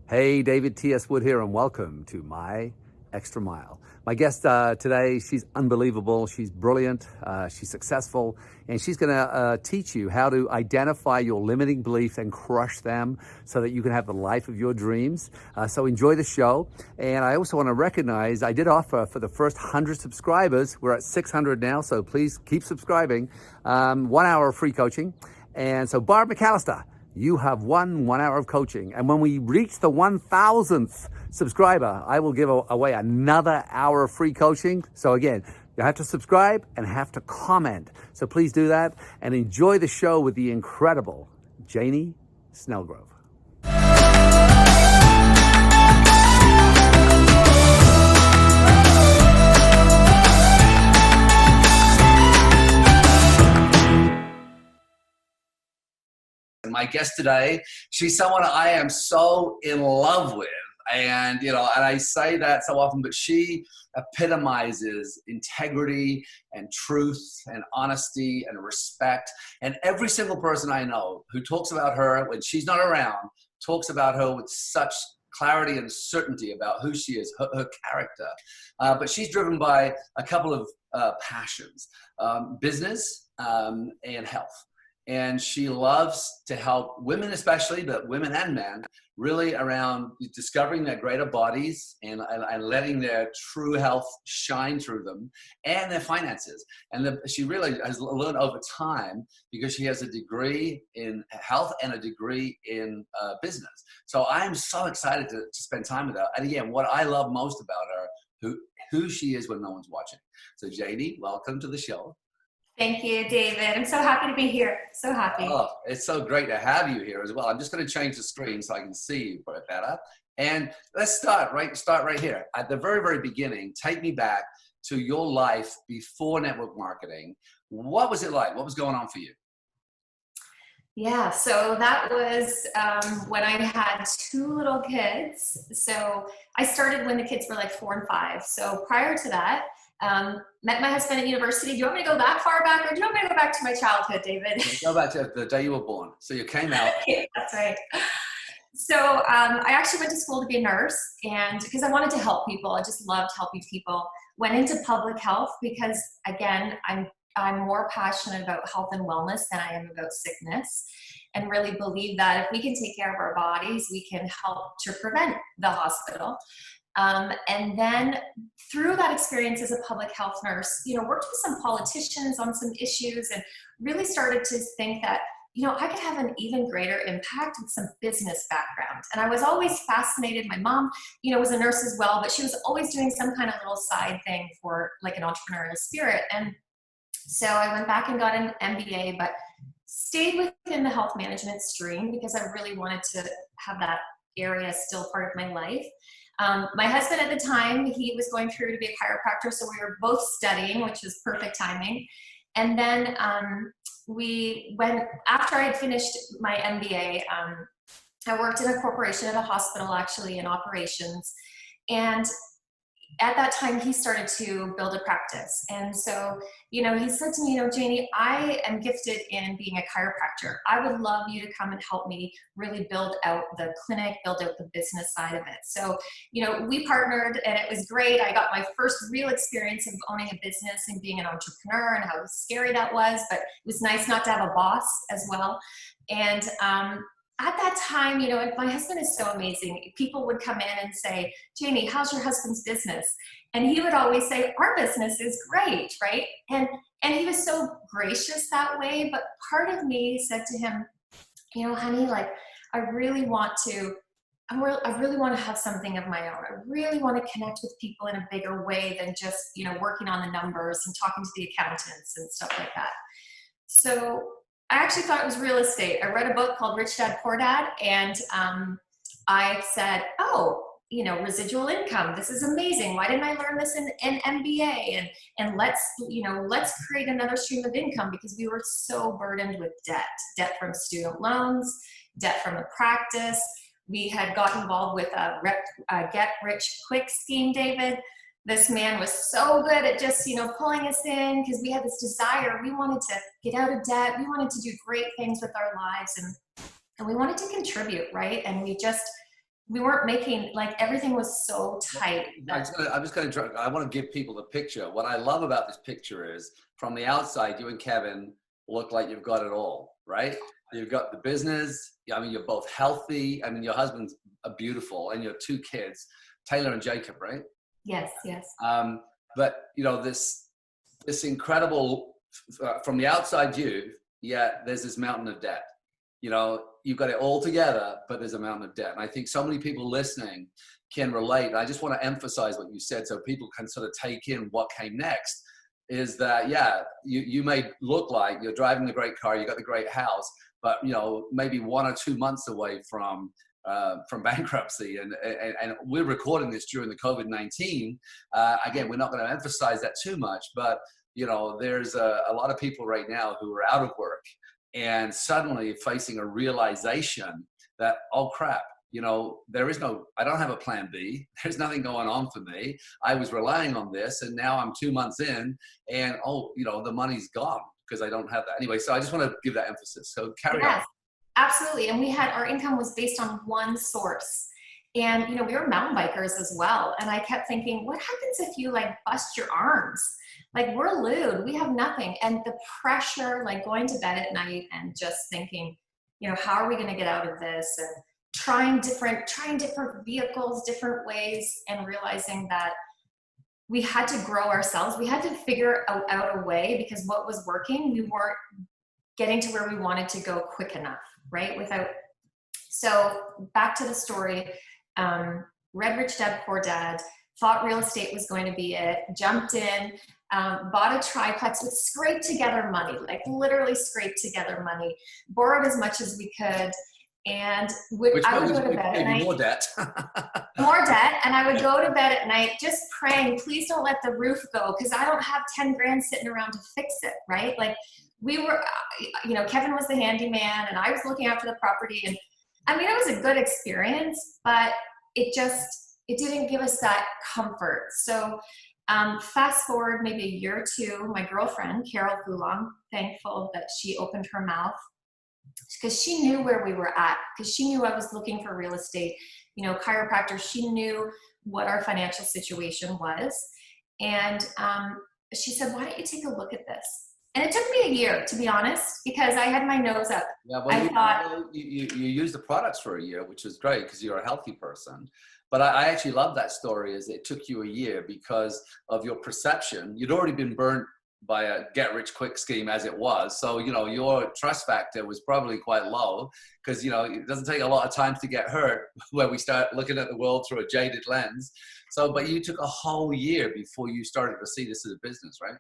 Hey, David T.S. Wood here, and welcome to My Extra Mile. My guest today, she's unbelievable. She's brilliant. She's successful, and she's going to teach you how to identify your limiting beliefs and crush them so that you can have the life of your dreams. So enjoy the show. And I also want to recognize I did offer for the first 100 subscribers. We're at 600 now, so please keep subscribing. 1 hour of free coaching. And so Barb McAllister, you have won 1 hour of coaching. And when we reach the 1,000th subscriber, I will give away another hour of free coaching. So again, you have to subscribe and have to comment. So please do that and enjoy the show with the incredible Janey Snelgrove. My guest today, she's someone I am so in love with. And, and I say that so often, but she epitomizes integrity and truth and honesty and respect. And every single person I know who talks about her when she's not around, talks about her with such clarity and certainty about who she is, her character. But she's driven by a couple of passions, business and health. And she loves to help women especially, but women and men, really around discovering their greater bodies and letting their true health shine through them and their finances. And she really has learned over time because she has a degree in health and a degree in business. So I'm so excited to spend time with her. And again, what I love most about her, who she is when no one's watching. So Janey, welcome to the show. Thank you, David. I'm so happy to be here. So happy. Oh, it's so great to have you here as well. I'm just going to change the screen so I can see you a bit better. And let's start right here. At the very, very beginning, take me back to your life before network marketing. What was it like? What was going on for you? Yeah, so that was when I had 2 little kids. So I started when the kids were like 4 and 5. So prior to that, met my husband at university. Do you want me to go that far back, or do you want me to go back to my childhood, David? Go back to the day you were born. So you came out. Yeah, that's right. So I actually went to school to be a nurse, and because I wanted to help people, I just loved helping people. Went into public health because, again, I'm more passionate about health and wellness than I am about sickness, and really believe that if we can take care of our bodies, we can help to prevent the hospital. And then through that experience as a public health nurse, worked with some politicians on some issues and really started to think that, I could have an even greater impact with some business background. And I was always fascinated. My mom, was a nurse as well, but she was always doing some kind of little side thing for like an entrepreneurial spirit. And so I went back and got an MBA, but stayed within the health management stream because I really wanted to have that area still part of my life. My husband at the time, he was going through to be a chiropractor, so we were both studying, which was perfect timing. And then after I had finished my MBA, I worked in a corporation at a hospital, actually, in operations. And at that time, he started to build a practice. And so, he said to me, Janey, I am gifted in being a chiropractor. I would love you to come and help me really build out the clinic, build out the business side of it. So, we partnered and it was great. I got my first real experience of owning a business and being an entrepreneur and how scary that was, but it was nice not to have a boss as well. And, at that time, my husband is so amazing. People would come in and say, Janey, how's your husband's business? And he would always say, our business is great, right? And he was so gracious that way. But part of me said to him, honey, like, I really want to have something of my own. I really want to connect with people in a bigger way than just, working on the numbers and talking to the accountants and stuff like that. So I actually thought it was real estate. I read a book called Rich Dad, Poor Dad, and I said, residual income. This is amazing. Why didn't I learn this in MBA? And let's create another stream of income, because we were so burdened with debt from student loans, debt from the practice. We had got involved with a get rich quick scheme, David. This man was so good at just, pulling us in, because we had this desire. We wanted to get out of debt. We wanted to do great things with our lives, and we wanted to contribute, right? And we just we weren't making, like, everything was so tight. I want to give people the picture. What I love about this picture is from the outside, you and Kevin look like you've got it all, right? You've got the business. I mean, you're both healthy. I mean, your husband's beautiful and your two kids, Taylor and Jacob, right? Yes, yes. But you know, this incredible, from the outside view, yeah, there's this mountain of debt. You know, you've got it all together, but there's a mountain of debt. And I think so many people listening can relate. And I just want to emphasize what you said so people can sort of take in what came next is that, yeah, you may look like you're driving the great car, you got the great house, but, you know, maybe 1 or 2 months away from bankruptcy. And we're recording this during the COVID-19. Again, we're not going to emphasize that too much, but, you know, there's a lot of people right now who are out of work and suddenly facing a realization that, oh crap, you know, I don't have a plan B. There's nothing going on for me. I was relying on this and now I'm 2 months in and, oh, you know, the money's gone because I don't have that. Anyway, so I just want to give that emphasis. So carry on. Absolutely. And our income was based on one source. And, you know, we were mountain bikers as well. And I kept thinking, what happens if you like bust your arms? Like, we're lewd, we have nothing. And the pressure, like going to bed at night and just thinking, you know, how are we going to get out of this? And trying different vehicles, different ways, and realizing that we had to grow ourselves. We had to figure out a way, because what was working, we weren't getting to where we wanted to go quick enough, right? So back to the story, Red Rich Dad Poor Dad, thought real estate was going to be it, jumped in, bought a triplex with scraped together money, like literally scraped together money, borrowed as much as we could, and I would go to bed at night. More debt. More debt, and I would go to bed at night just praying, please don't let the roof go, because I don't have 10 grand sitting around to fix it, right? Like, we were, you know, Kevin was the handyman and I was looking after the property. And I mean, it was a good experience, but it didn't give us that comfort. So fast forward maybe a year or two, my girlfriend, Carol Goulon, thankful that she opened her mouth, because she knew where we were at, because she knew I was looking for real estate, you know, chiropractor. She knew what our financial situation was. And she said, why don't you take a look at this? And it took me a year, to be honest, because I had my nose up. Yeah, well, you used the products for a year, which was great because you're a healthy person. But I actually love that story, is it took you a year because of your perception. You'd already been burnt by a get-rich-quick scheme as it was. So, you know, your trust factor was probably quite low because, you know, it doesn't take a lot of time to get hurt when we start looking at the world through a jaded lens. So, but you took a whole year before you started to see this as a business, right?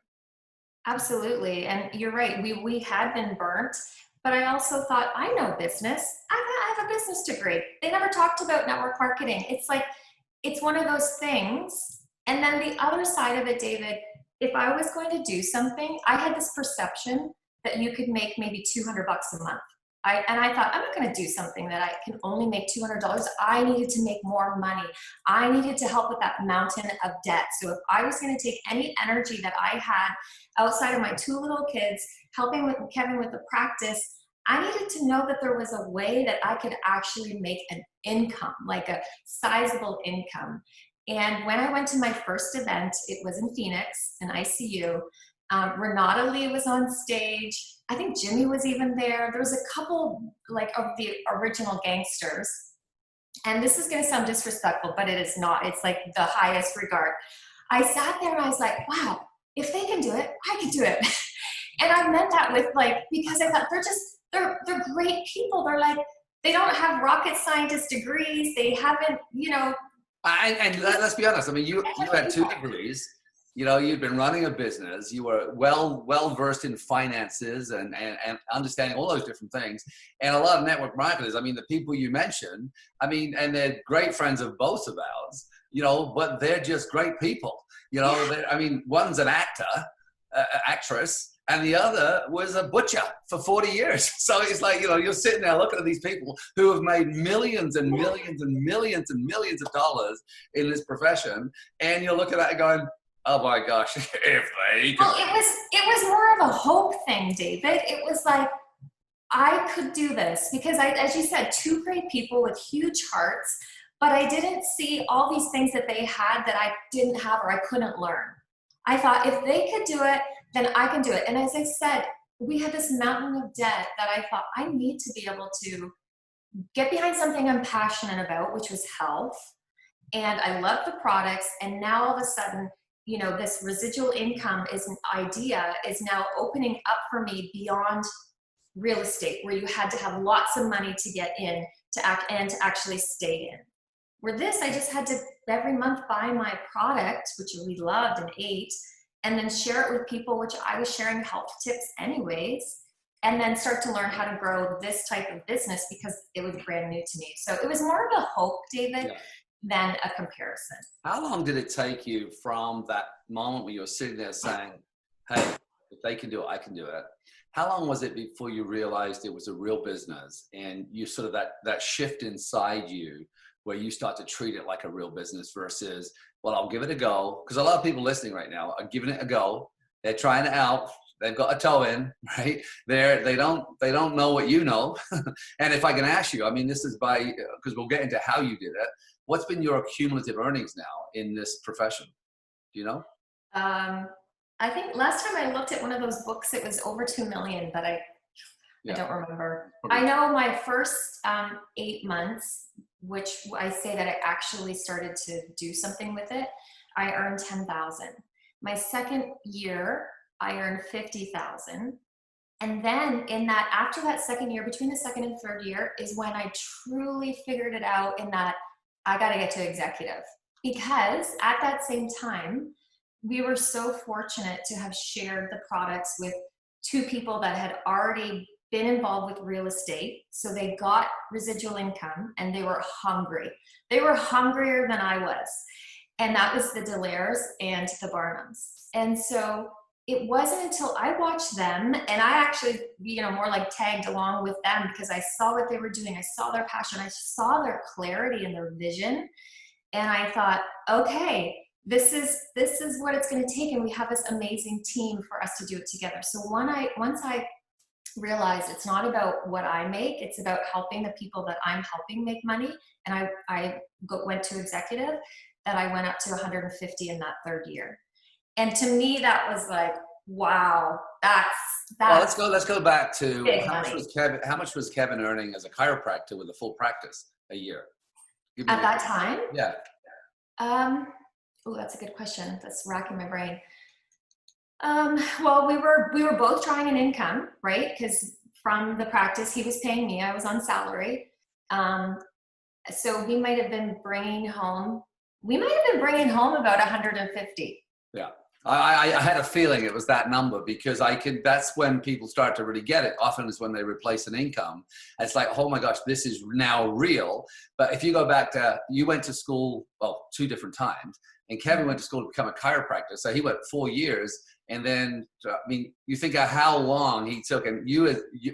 Absolutely. And you're right. We had been burnt, but I also thought, I know business. I have a business degree. They never talked about network marketing. It's like, it's one of those things. And then the other side of it, David, if I was going to do something, I had this perception that you could make maybe $200 a month. I thought, I'm not going to do something that I can only make $200. I needed to make more money. I needed to help with that mountain of debt. So if I was going to take any energy that I had outside of my 2 little kids, helping with Kevin with the practice, I needed to know that there was a way that I could actually make an income, like a sizable income. And when I went to my first event, it was in Phoenix, in ICU. Renata Lee was on stage. I think Jimmy was even there. There was a couple like of the original gangsters. And this is going to sound disrespectful, but it is not. It's like the highest regard. I sat there and I was like, wow, if they can do it, I can do it. And I meant that with like, because I thought they're great people. They're like, they don't have rocket scientist degrees. They haven't, you know. And let's be honest. I mean, you had 2 degrees. You know, you'd been running a business. You were well versed in finances and understanding all those different things. And a lot of network marketers, I mean, the people you mentioned, I mean, and they're great friends of both of ours, you know, but they're just great people. You know, I mean, one's an actress, and the other was a butcher for 40 years. So it's like, you know, you're sitting there looking at these people who have made millions and millions and millions and millions of dollars in this profession. And you're looking at it going, oh my gosh, if they could. Well, it was more of a hope thing, David. It was like, I could do this because as you said, 2 great people with huge hearts. but I didn't see all these things that they had that I didn't have or I couldn't learn. I thought if they could do it, then I can do it. And as I said, we had this mountain of debt that I thought I need to be able to get behind something I'm passionate about, which was health. And I love the products. And now all of a sudden, you know, this residual income is an idea is now opening up for me beyond real estate, where you had to have lots of money to get in to act and to actually stay in. Where this, I just had to every month buy my product, which we loved and ate, and then share it with people, which I was sharing health tips anyways, and then start to learn how to grow this type of business because it was brand new to me. So it was more of a hope, David, than a comparison. How long did it take you from that moment where you were sitting there saying, hey, if they can do it, I can do it? How long was it before you realized it was a real business and you sort of that shift inside you where you start to treat it like a real business versus, well, I'll give it a go? Because a lot of people listening right now are giving it a go. They're trying it out. They've got a toe in, right? They don't know what you know. And if I can ask you, I mean, this is because we'll get into how you did it. What's been your cumulative earnings now in this profession? Do you know? I think last time I looked at one of those books, it was over 2 million, but I don't remember. I know my first 8 months, which I say that I actually started to do something with it, I earned 10,000. My second year, I earned 50,000. And then after that second year, between the second and third year is when I truly figured it out in that I got to get to executive. Because at that same time, we were so fortunate to have shared the products with 2 people that had already been involved with real estate. So they got residual income and they were hungry. They were hungrier than I was. And that was the Delairs and the Barnums. And so it wasn't until I watched them and I actually, more like tagged along with them because I saw what they were doing. I saw their passion. I saw their clarity and their vision. And I thought, okay, this is what it's going to take. And we have this amazing team for us to do it together. So once I realized it's not about what I make, it's about helping the people that I'm helping make money. And I went to executive, that I went up to 150 in that third year. And to me, that was like, wow, that's well, let's go back to how much was Kevin earning as a chiropractor with a full practice a year? At that time? Yeah. Oh, that's a good question. That's racking my brain. Well, we were both trying an income, right? Because from the practice, he was paying me. I was on salary. So we might have been bringing home about 150. Yeah. I had a feeling it was that number because that's when people start to really get it. Often is when they replace an income. It's like, oh my gosh, this is now real. But if you go back to, you went to school, well, 2 different times, and Kevin went to school to become a chiropractor. So he went 4 years. And then, I mean, you think of how long he took, and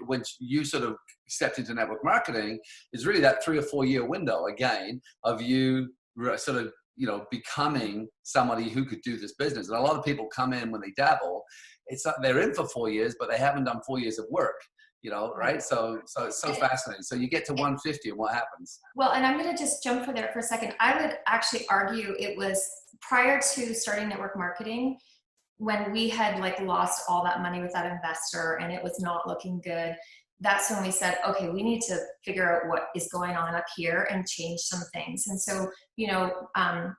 when you sort of stepped into network marketing, is really that 3 or 4 year window again of you sort of, becoming somebody who could do this business. And a lot of people come in when they dabble. They're in for 4 years, but they haven't done 4 years of work, right? So it's so fascinating. So you get to 150 and what happens? Well, and I'm going to just jump for a second. I would actually argue it was prior to starting network marketing, when we had lost all that money with that investor and it was not looking good. That's when we said, okay, we need to figure out what is going on up here and change some things. And so,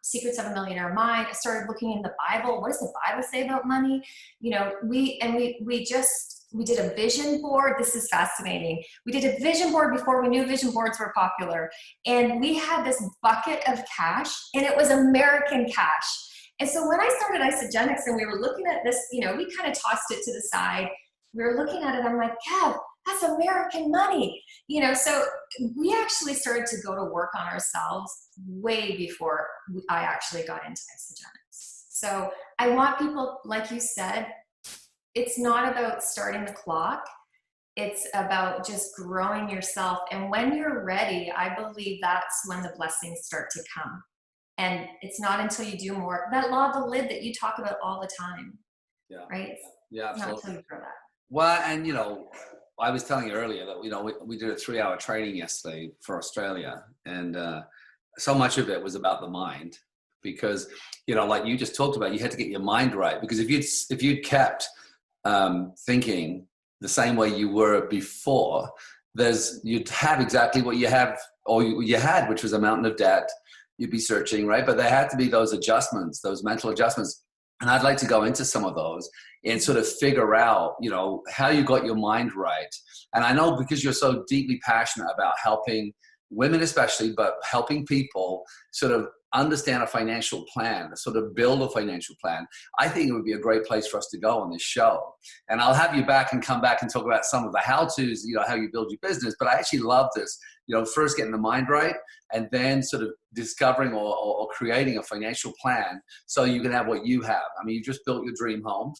Secrets of a Millionaire Mind, I started looking in the Bible. What does the Bible say about money? We did a vision board. This is fascinating. We did a vision board before we knew vision boards were popular. And we had this bucket of cash, and it was American cash. And so when I started Isagenix and we were looking at this, we kind of tossed it to the side. We were looking at it. I'm like, Kev, that's American money. So we actually started to go to work on ourselves way before I actually got into Isagenix. So I want people, like you said, it's not about starting the clock. It's about just growing yourself. And when you're ready, I believe that's when the blessings start to come. And it's not until you do more, that law of the lid that you talk about all the time. Yeah. Right? Yeah, absolutely. Not until you grow that. Well, and I was telling you earlier that we did a 3-hour training yesterday for Australia, and so much of it was about the mind, because, you know, like you just talked about, you had to get your mind right, because if you'd kept thinking the same way you were before, you'd have exactly what you have, or you had, which was a mountain of debt. You'd be searching, right? But there had to be those adjustments, those mental adjustments. And I'd like to go into some of those and sort of figure out, you know, how you got your mind right. And I know, because you're so deeply passionate about helping women especially, but helping people sort of understand a financial plan, sort of build a financial plan, I think it would be a great place for us to go on this show. And I'll have you back and come back and talk about some of the how-tos, you know, how you build your business. But I actually love this, you know, first getting the mind right, and then sort of discovering or creating a financial plan so you can have what you have. I mean, you just built your dream home.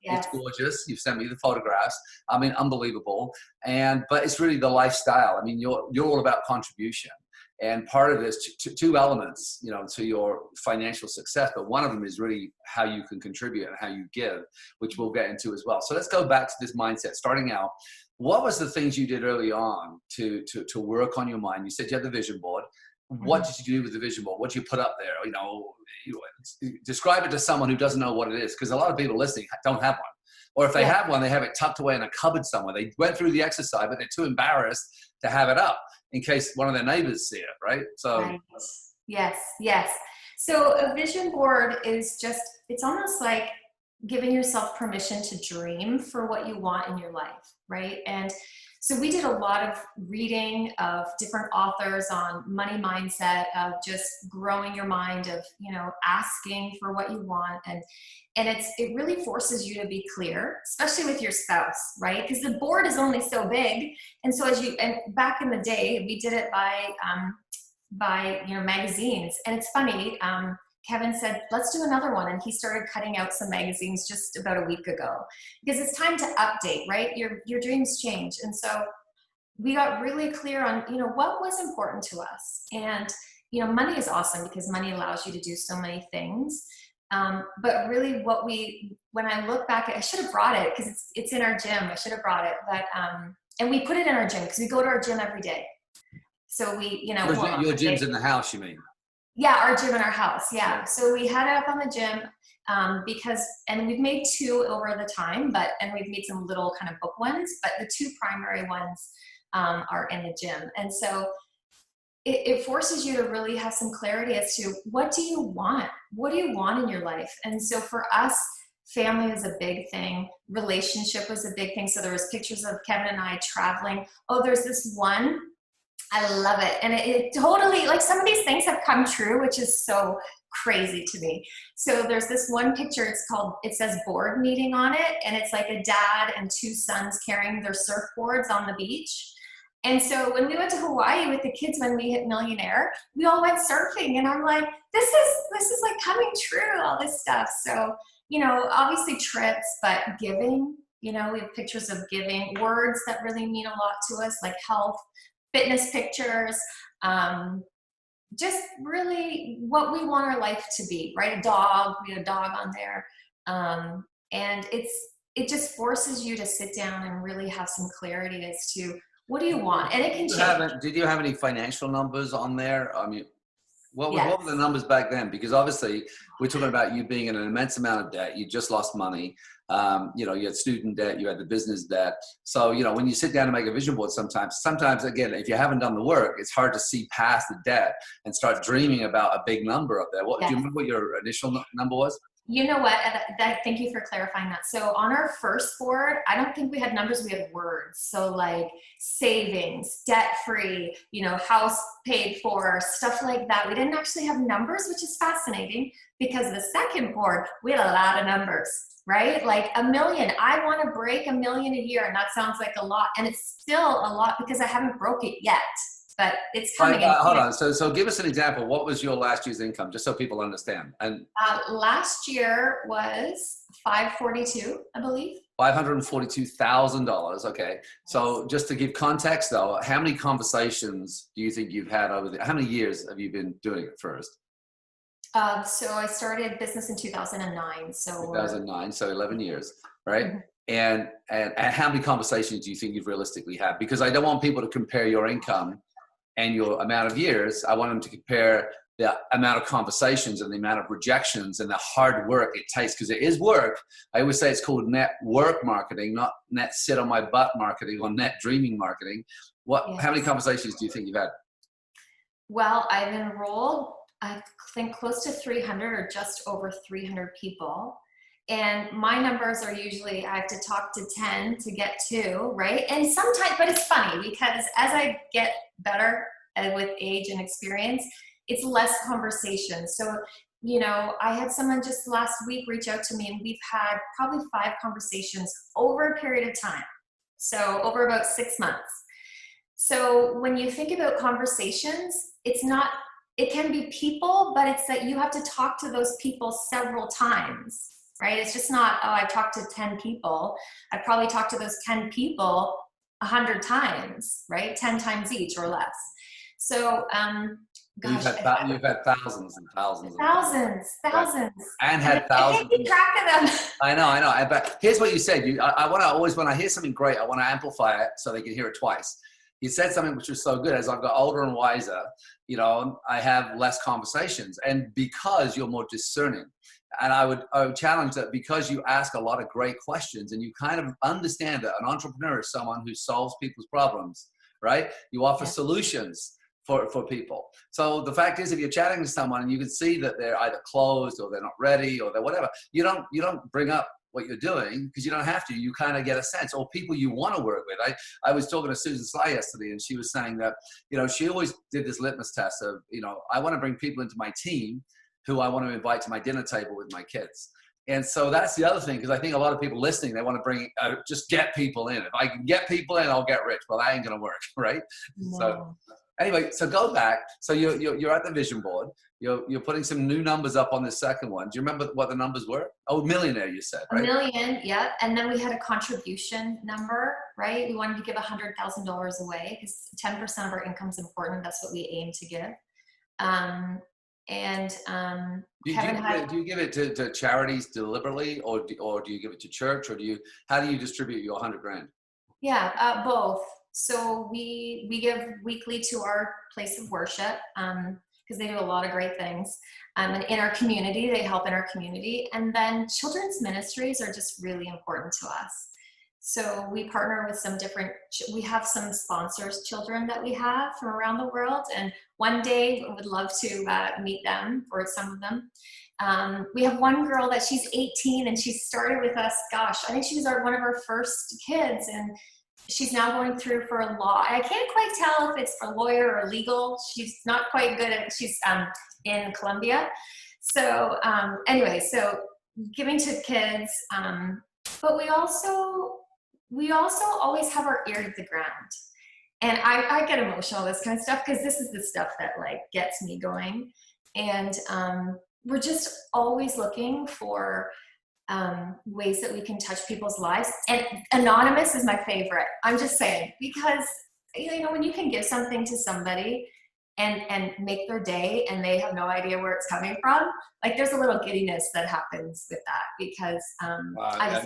Yes. It's gorgeous. You've sent me the photographs. I mean, unbelievable. But it's really the lifestyle. I mean, you're all about contribution. And part of this, two elements, you know, to your financial success, but one of them is really how you can contribute and how you give, which we'll get into as well. So let's go back to this mindset. Starting out, what was the things you did early on to work on your mind? You said you had the vision board. What did you do with the vision board? What did you put up there? You know, describe it to someone who doesn't know what it is, because a lot of people listening don't have one. Or if they have one, they have it tucked away in a cupboard somewhere. They went through the exercise, but they're too embarrassed to have it up in case one of their neighbors see it, right? So, right. Yes. So a vision board is just, it's almost like giving yourself permission to dream for what you want in your life, right? And so we did a lot of reading of different authors on money mindset, of just growing your mind, of, you know, asking for what you want. And it really forces you to be clear, especially with your spouse, right? Because the board is only so big. And so and back in the day, we did it by, you know, magazines. And it's funny, Kevin said, let's do another one. And he started cutting out some magazines just about a week ago, because it's time to update, right? Your dreams change. And so we got really clear on, you know, what was important to us. And, you know, money is awesome because money allows you to do so many things. But really when I look back, I should have brought it because it's in our gym. I should have brought it, but, and we put it in our gym because we go to our gym every day. So we, you know, your gym's in the house, you mean? Yeah, our gym in our house. Yeah. So we had it up on the gym and we've made two over the time, and we've made some little kind of book ones, but the two primary ones are in the gym. And so it forces you to really have some clarity as to what do you want? What do you want in your life? And so for us, family was a big thing. Relationship was a big thing. So there was pictures of Kevin and I traveling. Oh, there's this one. I love it. And it totally, like, some of these things have come true, which is so crazy to me. So there's this one picture, it says board meeting on it. And it's like a dad and two sons carrying their surfboards on the beach. And so when we went to Hawaii with the kids, when we hit millionaire, we all went surfing. And I'm like, this is like coming true, all this stuff. So, you know, obviously trips, but giving, you know, we have pictures of giving, words that really mean a lot to us, like health, fitness pictures, just really what we want our life to be, right? We had a dog on there. And it just forces you to sit down and really have some clarity as to what do you want? And it can change. Did you have any financial numbers on there? I mean, what were the numbers back then? Because obviously we're talking about you being in an immense amount of debt. You just lost money. You know, you had student debt, you had the business debt. So, you know, when you sit down to make a vision board, sometimes again, if you haven't done the work, it's hard to see past the debt and start dreaming about a big number up there. Do you remember what your initial number was? You know what? Thank you for clarifying that. So on our first board, I don't think we had numbers, we had words. So like savings, debt-free, you know, house paid for, stuff like that. We didn't actually have numbers, which is fascinating because the second board, we had a lot of numbers, right? Like $1 million. I want to break $1 million a year. And that sounds like a lot. And it's still a lot because I haven't broke it yet. But it's coming. Hold on. So give us an example. What was your last year's income, just so people understand? And last year was $542, I believe. $542,000. Okay. So just to give context, though, how many conversations do you think you've had how many years have you been doing it first? So I started business in 2009. So 2009. So 11 years, right? Mm-hmm. And how many conversations do you think you've realistically had? Because I don't want people to compare your income and your amount of years, I want them to compare the amount of conversations and the amount of rejections and the hard work it takes, because it is work. I always say it's called net work marketing, not net sit on my butt marketing or net dreaming marketing. Yes. How many conversations do you think you've had? Well, I've enrolled, I think, close to 300 or just over 300 people. And my numbers are usually, I have to talk to 10 to get 2, right? And sometimes, but it's funny because as I get better with age and experience, it's less conversation. So, you know, I had someone just last week reach out to me, and we've had probably 5 conversations over a period of time. So over about 6 months. So when you think about conversations, it's not, it can be people, but it's that you have to talk to those people several times, right? It's just not, oh, I've talked to 10 people. I've probably talked to those 10 people 100 times, right? 10 times each or less. So, Gosh, you've had thousands and thousands. Thousands. And had thousands. I can't keep track of them. I know. But here's what you said. I want to always, when I hear something great, I want to amplify it so they can hear it twice. You said something which was so good. As I've got older and wiser, you know, I have less conversations, and because you're more discerning. And I would challenge that, because you ask a lot of great questions and you kind of understand that an entrepreneur is someone who solves people's problems, right? You offer solutions for people. So the fact is, if you're chatting to someone and you can see that they're either closed or they're not ready or they're whatever, you don't bring up what you're doing, because you don't have to. You kind of get a sense, or people you want to work with. I was talking to Susan Sly yesterday, and she was saying that, you know, she always did this litmus test of, you know, I want to bring people into my team who I want to invite to my dinner table with my kids. And so that's the other thing, because I think a lot of people listening, they want to bring, just get people in. If I can get people in, I'll get rich. Well, that ain't going to work, right? No. So anyway, so go back. So you're at the vision board. You're putting some new numbers up on the second one. Do you remember what the numbers were? Oh, millionaire, you said, right? $1 million, yeah. And then we had a contribution number, right? We wanted to give $100,000 away because 10% of our income is important. That's what we aim to give. Do you give it to charities deliberately, or do you give it to church, or how do you distribute your $100,000? Yeah, both. So we give weekly to our place of worship, because they do a lot of great things. And in our community, they help in our community. And then children's ministries are just really important to us. So we partner with we have some sponsors, children that we have from around the world. And one day we would love to meet them, or some of them. We have one girl that she's 18 and she started with us, gosh, I think she was one of our first kids. And she's now going through for a law. I can't quite tell if it's for lawyer or legal. She's not quite good at, she's in Colombia. So anyway, so giving to kids, but we also always have our ear to the ground. And I get emotional, this kind of stuff, because this is the stuff that like gets me going. And we're just always looking for ways that we can touch people's lives. And anonymous is my favorite. I'm just saying, because, you know, when you can give something to somebody and make their day and they have no idea where it's coming from, like there's a little giddiness that happens with that, because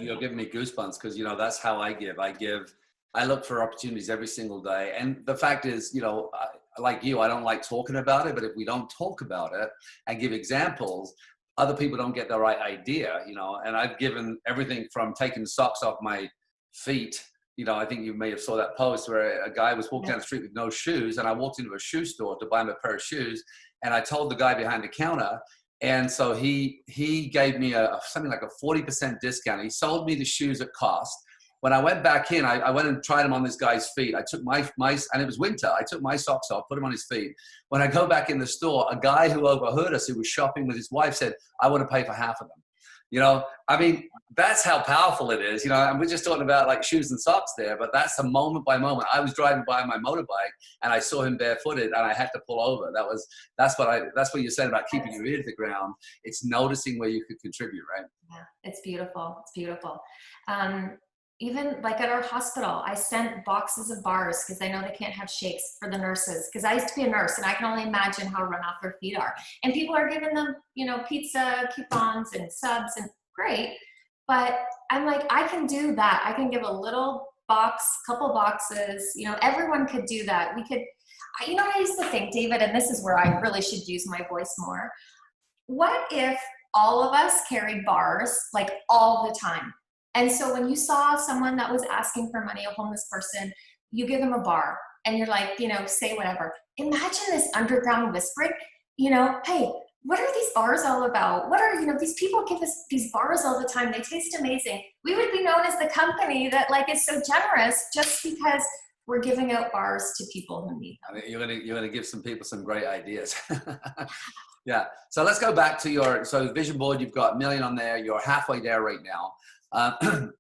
you're giving me goosebumps, because, you know, that's how I give. I look for opportunities every single day. And the fact is, you know, like you, I don't like talking about it, but if we don't talk about it and give examples, other people don't get the right idea, you know. And I've given everything from taking socks off my feet. You know, I think you may have saw that post where a guy was walking down the street with no shoes, and I walked into a shoe store to buy him a pair of shoes, and I told the guy behind the counter, and so he gave me something like a 40% discount. He sold me the shoes at cost. When I went back in, I went and tried them on this guy's feet. I took my and it was winter. I took my socks off, put them on his feet. When I go back in the store, a guy who overheard us, who was shopping with his wife, said, "I want to pay for half of them." You know, I mean, that's how powerful it is, you know, and we're just talking about like shoes and socks there, but that's a moment by moment. I was driving by my motorbike and I saw him barefooted and I had to pull over. That's what you're saying about keeping your ear to the ground. It's noticing where you could contribute, right? Yeah, it's beautiful. It's beautiful. Even like at our hospital, I sent boxes of bars because I know they can't have shakes for the nurses, because I used to be a nurse and I can only imagine how run off their feet are. And people are giving them, you know, pizza coupons and subs, and great. But I'm like, I can do that. I can give a little box, couple boxes, you know, everyone could do that. You know what I used to think, David, and this is where I really should use my voice more. What if all of us carried bars like all the time? And so when you saw someone that was asking for money, a homeless person, you give them a bar and you're like, say whatever. Imagine this underground whispering, hey, what are these bars all about? What are, these people give us these bars all the time. They taste amazing. We would be known as the company that is so generous just because we're giving out bars to people who need them. I mean, you're gonna give some people some great ideas. Yeah. So let's go back to so vision board. You've got $1 million on there. You're halfway there right now.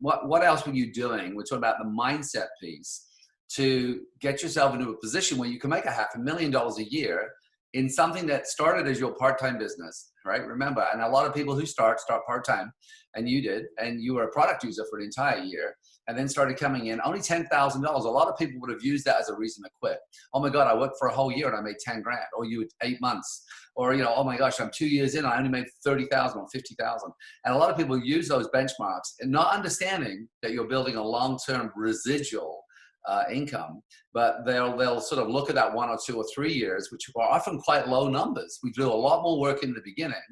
What else were you doing? We're talking about the mindset piece to get yourself into a position where you can make $500,000 a year in something that started as your part-time business, right? Remember, and a lot of people who start part-time, and you did, and you were a product user for an entire year, and then started coming in only $10,000. A lot of people would have used that as a reason to quit. Oh my God, I worked for a whole year and I made 10 grand, or you had 8 months, or, oh my gosh, I'm 2 years in, I only made 30,000 or 50,000. And a lot of people use those benchmarks and not understanding that you're building a long-term residual income, but they'll sort of look at that 1 or 2 or 3 years, which are often quite low numbers. We do a lot more work in the beginning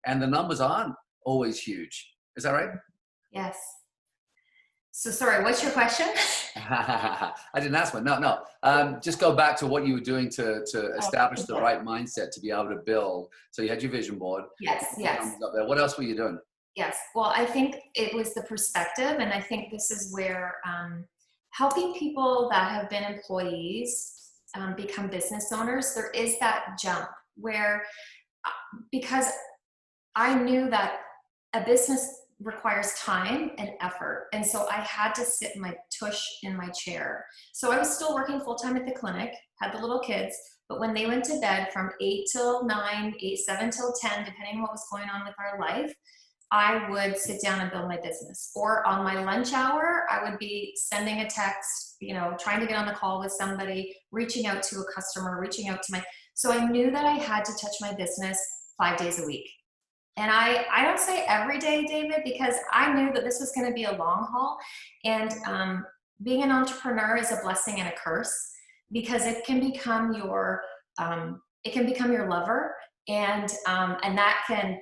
and the numbers aren't always huge. Is that right? Yes. So sorry, what's your question? I didn't ask one. No. Just go back to what you were doing to establish the right mindset to be able to build. So you had your vision board. Yes. Up there. What else were you doing? Yes. Well, I think it was the perspective. And I think this is where helping people that have been employees become business owners, there is that jump where, because I knew that a business requires time and effort. And so I had to sit my tush in my chair. So I was still working full-time at the clinic, had the little kids, but when they went to bed from 8 till 9, 7 till 10, depending on what was going on with our life, I would sit down and build my business. Or on my lunch hour, I would be sending a text, trying to get on the call with somebody, reaching out to a customer, reaching out to so I knew that I had to touch my business 5 days a week. And I don't say every day, David, because I knew that this was going to be a long haul. And being an entrepreneur is a blessing and a curse, because it can become your lover, and that can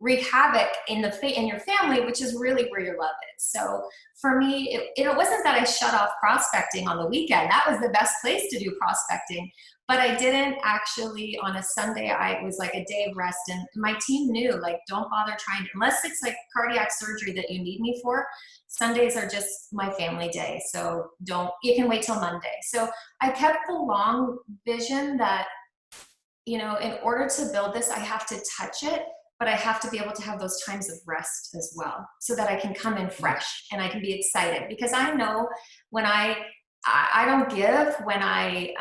wreak havoc in your family, which is really where your love is. So for me, it wasn't that I shut off prospecting on the weekend. That was the best place to do prospecting. But I didn't actually, on a Sunday, it was like a day of rest. And my team knew, don't bother trying, unless it's like cardiac surgery that you need me for. Sundays are just my family day. So you can wait till Monday. So I kept the long vision that, in order to build this, I have to touch it, but I have to be able to have those times of rest as well, so that I can come in fresh and I can be excited, because I know when I don't give when my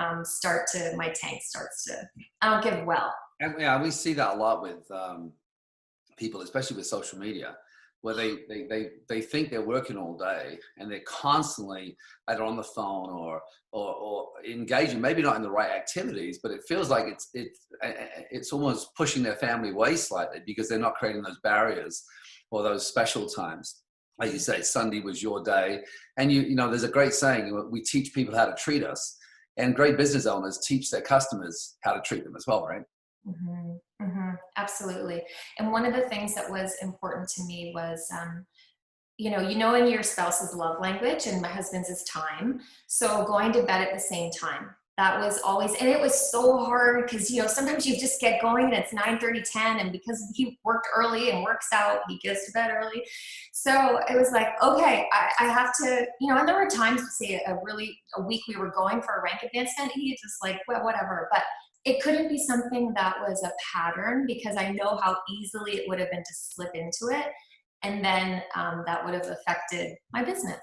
tank starts to, I don't give well. And yeah, we see that a lot with people, especially with social media, where they think they're working all day and they're constantly either on the phone or engaging, maybe not in the right activities, but it feels like it's almost pushing their family away slightly, because they're not creating those barriers or those special times. Like you say, Sunday was your day. And there's a great saying, we teach people how to treat us, and great business owners teach their customers how to treat them as well, right? Mm-hmm, mm-hmm, absolutely. And one of the things that was important to me was, in your spouse's love language, and my husband's is time. So going to bed at the same time. That was always, and it was so hard because, sometimes you just get going and it's 9:30, 10, and because he worked early and works out, he gets to bed early. So it was like, okay, I have to, and there were times, say a week we were going for a rank advancement, he just well, whatever, but it couldn't be something that was a pattern, because I know how easily it would have been to slip into it. And then that would have affected my business.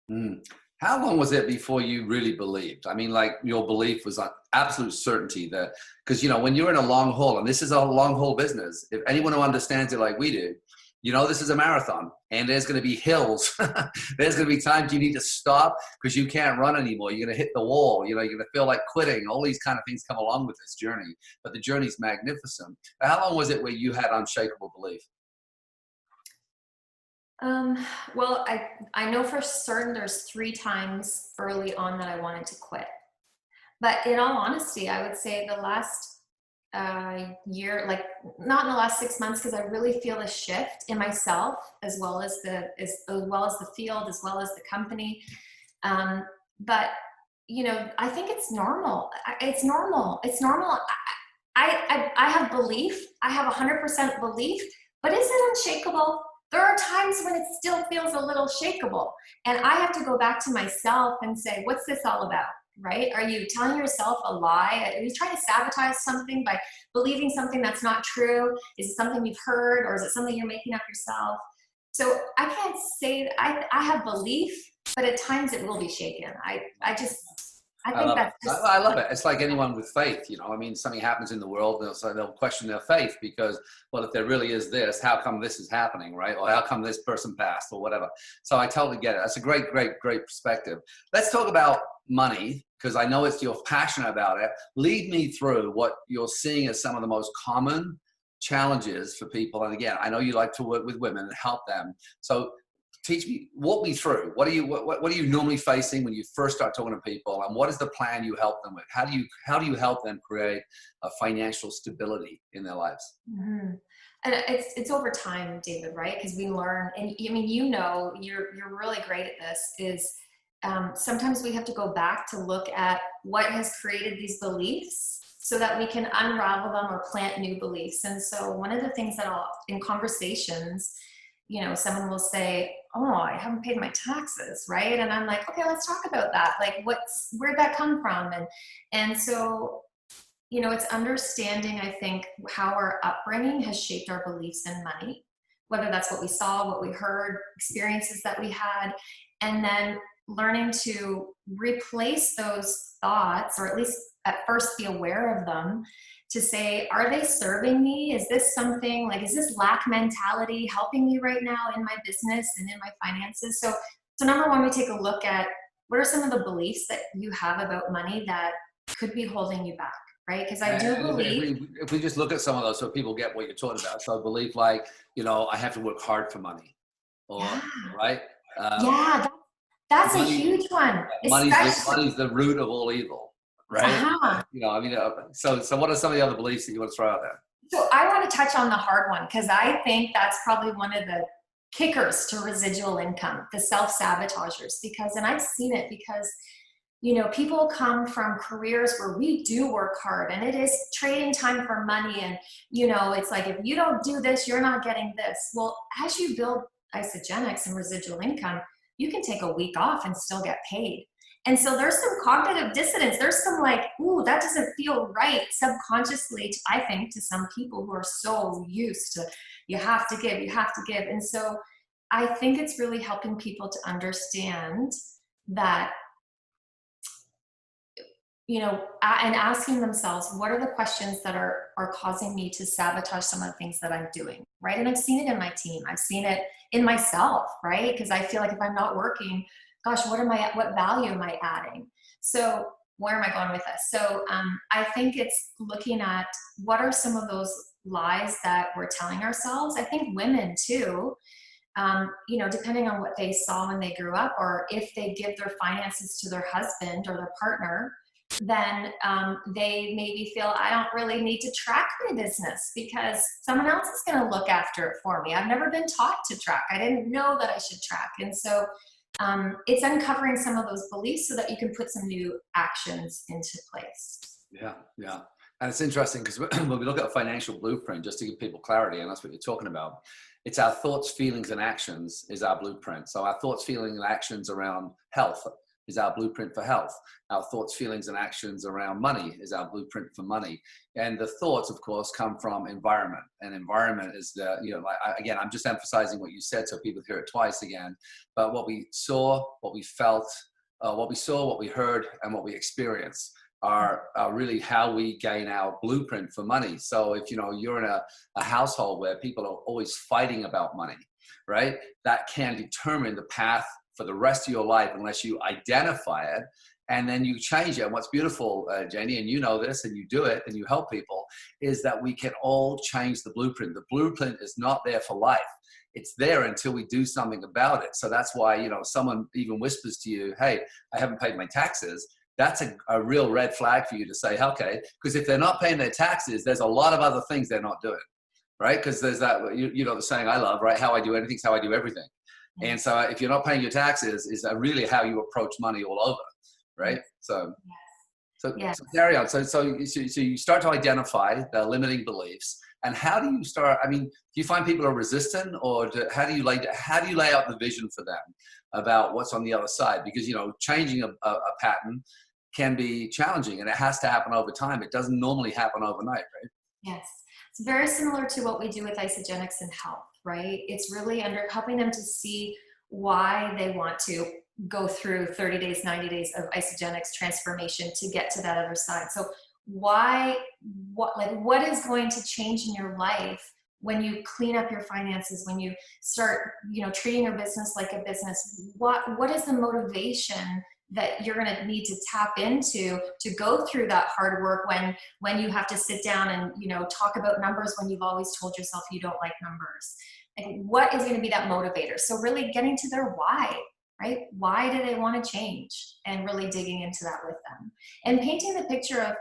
Mm. How long was it before you really believed? I mean, your belief was on absolute certainty that, because, when you're in a long haul, and this is a long haul business, if anyone who understands it like we do, this is a marathon, and there's going to be hills. There's going to be times you need to stop because you can't run anymore. You're going to hit the wall. You're going to feel like quitting. All these kind of things come along with this journey, but the journey's magnificent. How long was it where you had unshakable belief? Well, I know for certain there's 3 times early on that I wanted to quit. But in all honesty, I would say the last year, like not in the last 6 months, because I really feel a shift in myself as well as the field, as well as the company. But I think it's normal. It's normal. It's normal. I have belief. I have 100% belief, but is it unshakable? There are times when it still feels a little shakeable, and I have to go back to myself and say, what's this all about? Right? Are you telling yourself a lie? Are you trying to sabotage something by believing something that's not true? Is it something you've heard, or is it something you're making up yourself? So I can't say that I have belief, but at times it will be shaken. I think that's just, I love it. It's like anyone with faith, I mean, something happens in the world, they'll question their faith because, well, if there really is this, how come this is happening, right? Or how come this person passed or whatever. So I totally get it. That's a great, great, great perspective. Let's talk about money, because I know you're passionate about it. Lead me through what you're seeing as some of the most common challenges for people. And again, I know you like to work with women and help them. So walk me through. What are you normally facing when you first start talking to people, and what is the plan you help them with? How do you help them create a financial stability in their lives? mm-hmm. And it's over time, David, right? Because we learn, and I mean, you're really great at this. Is sometimes we have to go back to look at what has created these beliefs, so that we can unravel them or plant new beliefs. And so one of the things that in conversations, someone will say, oh, I haven't paid my taxes, right? And I'm like, okay, let's talk about that. Like, where'd that come from? And so, it's understanding, I think, how our upbringing has shaped our beliefs in money, whether that's what we saw, what we heard, experiences that we had, and then learning to replace those thoughts, or at least at first be aware of them, to say, are they serving me? Is this something like, is this lack mentality helping me right now in my business and in my finances? So number one, we take a look at what are some of the beliefs that you have about money that could be holding you back, right? Because I do believe. If we just look at some of those so people get what you're talking about. So belief like, I have to work hard for money, or, Yeah. right? Yeah, that's a huge one. Money's the root of all evil, right? Uh-huh. I mean, so what are some of the other beliefs that you want to throw out there? So I want to touch on the hard one, because I think that's probably one of the kickers to residual income, the self-sabotagers, and I've seen it because, people come from careers where we do work hard, and it is trading time for money. And, it's like, if you don't do this, you're not getting this. Well, as you build isogenics and residual income, you can take a week off and still get paid. And so there's some cognitive dissonance. There's some like, ooh, that doesn't feel right subconsciously, I think, to some people who are so used to, you have to give, you have to give. And so I think it's really helping people to understand that, and asking themselves, what are the questions that are causing me to sabotage some of the things that I'm doing, right? And I've seen it in my team. I've seen it in myself, right? Because I feel like if I'm not working, gosh, what value am I adding? So where am I going with this? So I think it's looking at what are some of those lies that we're telling ourselves. I think women too, depending on what they saw when they grew up, or if they give their finances to their husband or their partner, then they maybe feel, I don't really need to track my business because someone else is going to look after it for me. I've never been taught to track. I didn't know that I should track. And so it's uncovering some of those beliefs so that you can put some new actions into place. Yeah, yeah. And it's interesting because when we look at a financial blueprint, just to give people clarity, and that's what you're talking about, it's our thoughts, feelings, and actions is our blueprint. So our thoughts, feelings, and actions around health is our blueprint for health. Our thoughts, feelings, and actions around money is our blueprint for money. And the thoughts, of course, come from environment. And environment is again, I'm just emphasizing what you said so people hear it twice again. But what we saw, what we felt, what we heard, and what we experienced are really how we gain our blueprint for money. So if you're in a household where people are always fighting about money, right? That can determine the path for the rest of your life unless you identify it and then you change it. And what's beautiful, Janey, and you know this and you do it and you help people, is that we can all change the blueprint. The blueprint is not there for life. It's there until we do something about it. So that's why, someone even whispers to you, hey, I haven't paid my taxes. that's a real red flag for you to say, okay, because if they're not paying their taxes, there's a lot of other things they're not doing, right? Because there's that, you know, the saying I love, right? How I do anything's how I do everything. Yes. And so if you're not paying your taxes, is really how you approach money all over, right? So, Yes. so carry on. So you start to identify the limiting beliefs, and how do you start? I mean, do you find people are resistant, or how do you lay out the vision for them about what's on the other side? Because, you know, changing a pattern can be challenging, and it has to happen over time. It doesn't normally happen overnight, right? Yes. It's very similar to what we do with Isagenix and health, right? It's really helping them to see why they want to go through 30 days, 90 days of Isagenix transformation to get to that other side. So what is going to change in your life when you clean up your finances, when you start, you know, treating your business like a business? What is the motivation that you're going to need to tap into to go through that hard work when you have to sit down and, you know, talk about numbers when you've always told yourself you don't like numbers? Like, what is going to be that motivator? So really getting to their why, right? Why do they want to change? And really digging into that with them and painting the picture of,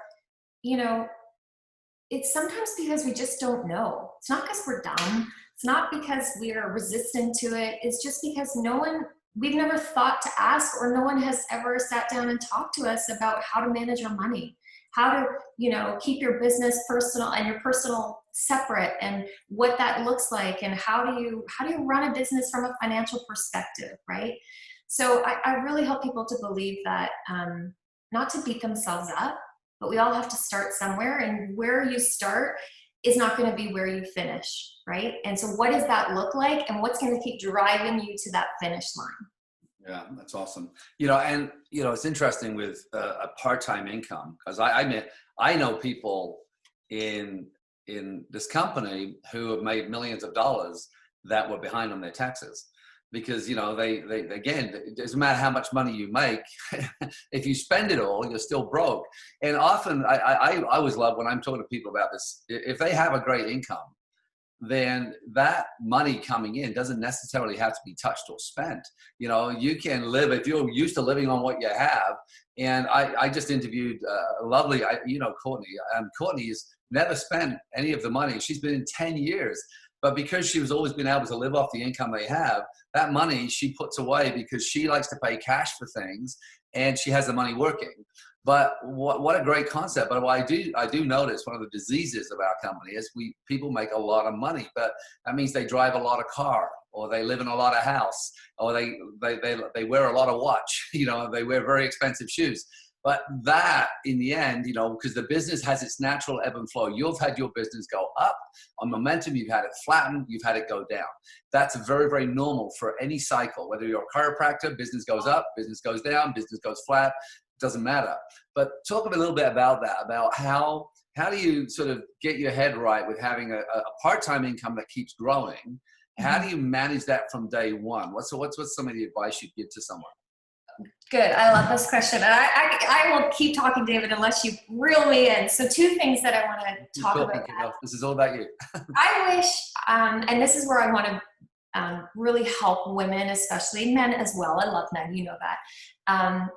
you know, it's sometimes because we just don't know. It's not because we're dumb. It's not because we are resistant to it. It's just because we've never thought to ask, or no one has ever sat down and talked to us about how to manage our money, how to, you know, keep your business personal and your personal separate, and what that looks like, and how do you run a business from a financial perspective, right? So I really help people to believe that, not to beat themselves up, but we all have to start somewhere, and where you start is not going to be where you finish, right? And so what does that look like, and what's going to keep driving you to that finish line? Yeah, that's awesome. You know, and, you know, it's interesting with a part-time income, because I know people in this company who have made millions of dollars that were behind on their taxes. Because, you know, they again, it doesn't matter how much money you make, if you spend it all, you're still broke. And often I always love when I'm talking to people about this, if they have a great income, then that money coming in doesn't necessarily have to be touched or spent. You know, you can live, if you're used to living on what you have. And I just interviewed lovely, you know, Courtney. Courtney's never spent any of the money. She's been in 10 years. But because she's always been able to live off the income they have, that money she puts away because she likes to pay cash for things, and she has the money working. But what a great concept. But what I do notice, one of the diseases of our company is people make a lot of money, but that means they drive a lot of car, or they live in a lot of house, or they wear a lot of watch, you know, they wear very expensive shoes. But that, in the end, you know, because the business has its natural ebb and flow. You've had your business go up on momentum. You've had it flatten. You've had it go down. That's very, very normal for any cycle. Whether you're a chiropractor, business goes up, business goes down, business goes flat. Doesn't matter. But talk a little bit about that, about how do you sort of get your head right with having a part-time income that keeps growing? How do you manage that from day one? What's some of the advice you'd give to someone? Good. I love this question. And I will keep talking, David, unless you reel me in. So 2 things that I want to talk about. This is all about you. I wish, and this is where I want to really help women, especially men as well. I love men, you know that.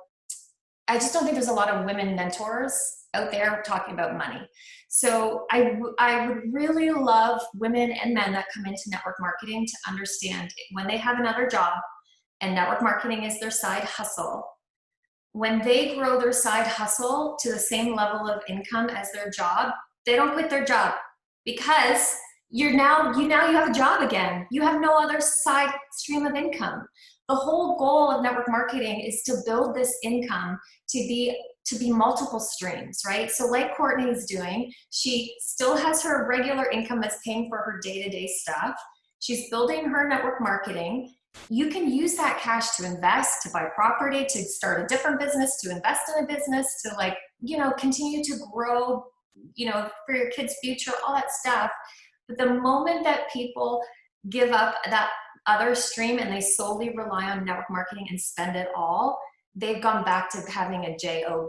I just don't think there's a lot of women mentors out there talking about money. So I would really love women and men that come into network marketing to understand, when they have another job and network marketing is their side hustle, when they grow their side hustle to the same level of income as their job, they don't quit their job, because you now have a job again. You have no other side stream of income. The whole goal of network marketing is to build this income to be multiple streams, right? So like Courtney's doing, she still has her regular income that's paying for her day-to-day stuff. She's building her network marketing. You can use that cash to invest, to buy property, to start a different business, to invest in a business, to, like, you know, continue to grow, you know, for your kids' future, all that stuff. But the moment that people give up that other stream and they solely rely on network marketing and spend it all, they've gone back to having a job.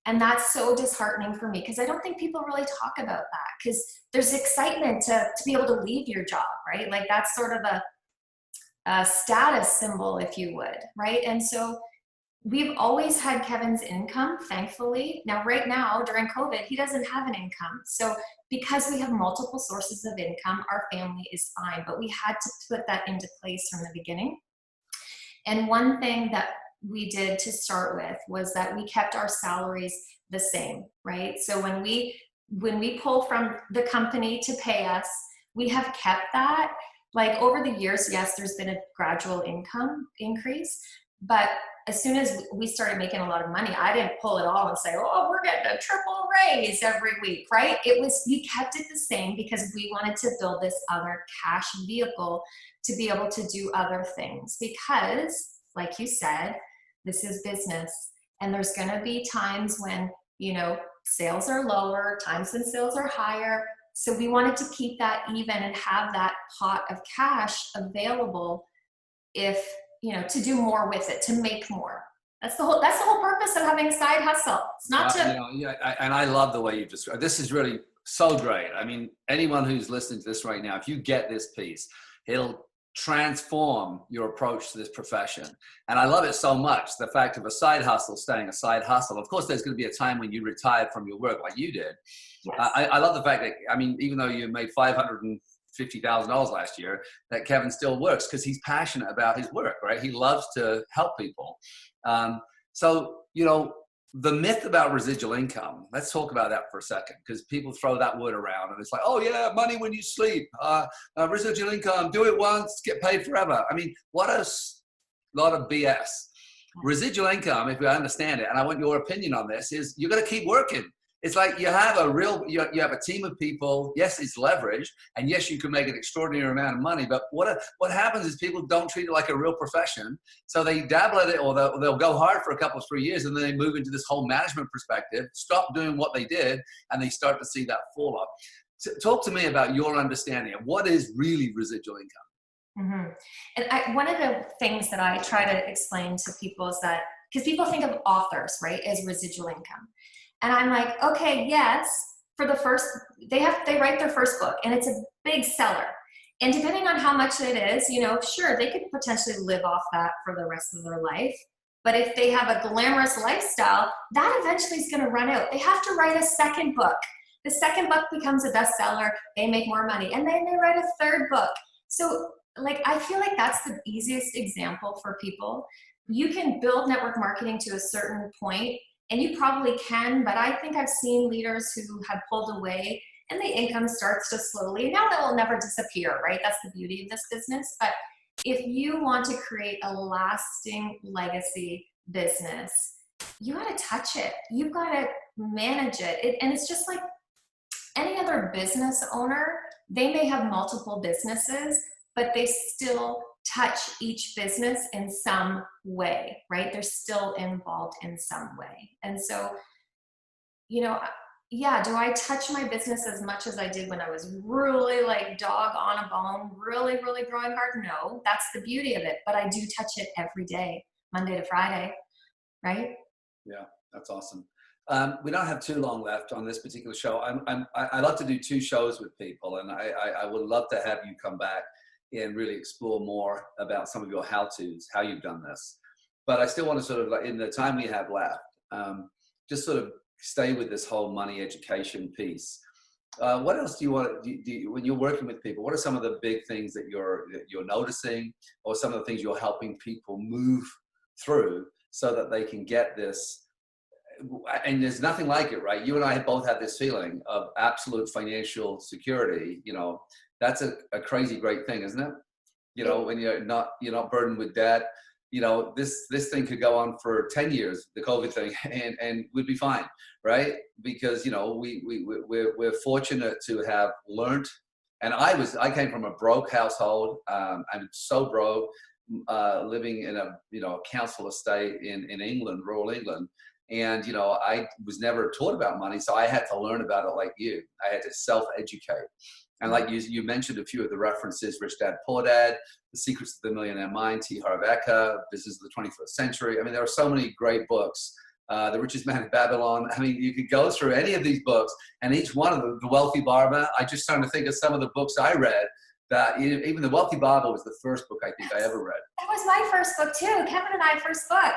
And that's so disheartening for me, because I don't think people really talk about that, because there's excitement to be able to leave your job, right? Like, that's sort of a status symbol, if you would, right? And so we've always had Kevin's income, thankfully. Now, right now, during COVID, he doesn't have an income. So because we have multiple sources of income, our family is fine. But we had to put that into place from the beginning. And one thing that we did to start with was that we kept our salaries the same, right? So when we pull from the company to pay us, we have kept that. Like over the years, yes, there's been a gradual income increase, but as soon as we started making a lot of money, I didn't pull it all and say, oh, we're getting a triple raise every week, right? We kept it the same because we wanted to build this other cash vehicle to be able to do other things. Because, like you said, this is business. And there's going to be times when, sales are lower, times when sales are higher. So we wanted to keep that even and have that pot of cash available if, to do more with it, to make more. That's the whole purpose of having a side hustle. It's not and I love the way you've described. This is really so great. I mean, anyone who's listening to this right now, if you get this piece, it'll transform your approach to this profession. And I love it so much, the fact of a side hustle staying a side hustle. Of course, there's going to be a time when you retired from your work like you did. Yes. I love the fact that, even though you made $550,000 last year, that Kevin still works because he's passionate about his work, right? He loves to help people. The myth about residual income, let's talk about that for a second, because people throw that word around and it's like, oh yeah, money when you sleep, residual income, do it once, get paid forever. What a lot of BS. Residual income, if I understand it, and I want your opinion on this, is you're going to keep working. It's like you have a team of people. Yes, it's leveraged, and yes, you can make an extraordinary amount of money. But what happens is people don't treat it like a real profession, so they dabble at it, or they'll go hard for a couple of 3 years, and then they move into this whole management perspective, stop doing what they did, and they start to see that fall off. Talk to me about your understanding of what is really residual income. Mm-hmm. And one of the things that I try to explain to people is that, because people think of authors, right, as residual income. And I'm like, okay, yes, for the first, they write their first book and it's a big seller. And depending on how much it is, sure, they could potentially live off that for the rest of their life. But if they have a glamorous lifestyle, that eventually is going to run out. They have to write a second book. The second book becomes a bestseller. They make more money. And then they write a third book. So I feel like that's the easiest example for people. You can build network marketing to a certain point, and you probably can, but I think I've seen leaders who have pulled away and the income starts to slowly, now that will never disappear, right? That's the beauty of this business. But if you want to create a lasting legacy business, you got to touch it. You've got to manage it. And it's just like any other business owner, they may have multiple businesses, but they still touch each business in some way, right? They're still involved in some way. And so, do I touch my business as much as I did when I was really like dog on a bone, really, really growing hard? No, that's the beauty of it. But I do touch it every day, Monday to Friday, right? Yeah, that's awesome. We don't have too long left on this particular show. I love to do 2 shows with people, and I would love to have you come back and really explore more about some of your how-tos, how you've done this. But I still want to sort of, in the time we have left, just sort of stay with this whole money education piece. What else do you want to, when you're working with people, what are some of the big things that you're noticing, or some of the things you're helping people move through so that they can get this? And there's nothing like it, right? You and I both have this feeling of absolute financial security. That's a crazy great thing, isn't it? When you're not burdened with debt. This thing could go on for 10 years, the COVID thing, and we'd be fine, right? Because we're fortunate to have learned. And I came from a broke household. I'm so broke, living in a council estate in England, rural England. And, I was never taught about money, so I had to learn about it like you. I had to self-educate. And like you mentioned a few of the references, Rich Dad, Poor Dad, The Secrets of the Millionaire Mind, T. Harv Eker, Business of the 21st Century. There are so many great books. The Richest Man in Babylon. You could go through any of these books, and each one of them, The Wealthy Barber. I just started to think of some of the books I read. That even The Wealthy Barber was the first book I think I ever read. That was my first book too. Kevin and I first book.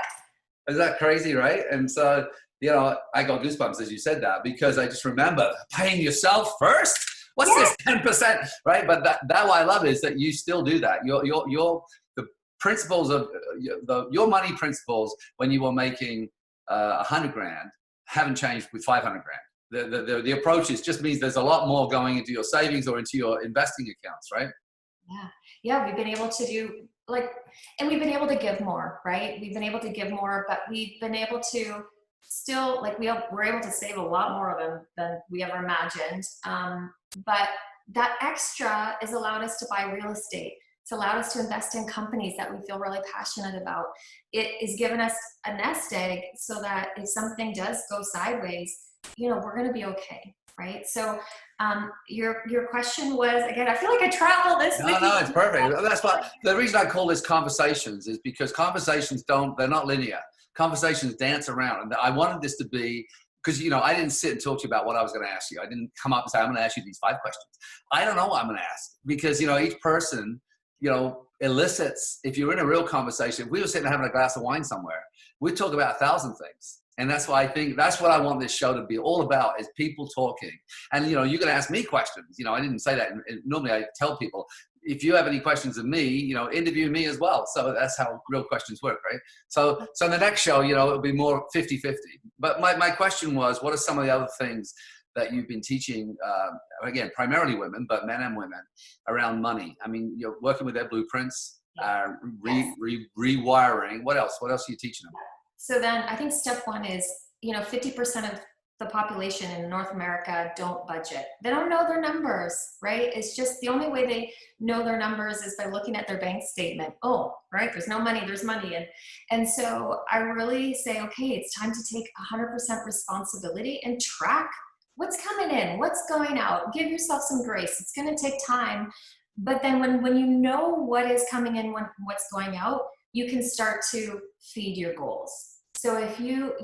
Is that crazy, right? And so, I got goosebumps as you said that, because I just remember paying yourself first. What's this 10%, right? But that what I love is that you still do that. The principles of your money principles when you were making 100 grand haven't changed with 500 grand. The approach just means there's a lot more going into your savings or into your investing accounts, right? Yeah, we've been able to do and we've been able to give more, right? We've been able to give more, but we've been able to still, we're able to save a lot more than we ever imagined. But that extra has allowed us to buy real estate. It's allowed us to invest in companies that we feel really passionate about. It has given us a nest egg so that if something does go sideways, we're going to be okay. Right. So your question was, again, I feel like I travel this. No, it's perfect. That's what the reason I call this conversations is because conversations they're not linear. Conversations dance around. And I wanted this to be, because, I didn't sit and talk to you about what I was going to ask you. I didn't come up and say, I'm going to ask you these 5 questions. I don't know what I'm going to ask because, each person, elicits, if you're in a real conversation, if we were sitting having a glass of wine somewhere, we'd talk about 1,000 things. And that's why that's what I want this show to be all about, is people talking. And, you're going to ask me questions. I didn't say that. Normally I tell people, if you have any questions of me, interview me as well. So that's how real questions work, right? So in the next show, it'll be more 50-50. But my question was, what are some of the other things that you've been teaching, again, primarily women, but men and women, around money? I mean, you're working with their blueprints, rewiring. What else? What else are you teaching them? So then I think step 1 is, 50% of the population in North America don't budget. They don't know their numbers, right? It's just the only way they know their numbers is by looking at their bank statement. Oh, right, there's no money, there's money. And so I really say, okay, it's time to take 100% responsibility and track what's coming in, what's going out. Give yourself some grace. It's going to take time. But then when you know what is coming in, what's going out, you can start to feed your goals. So if you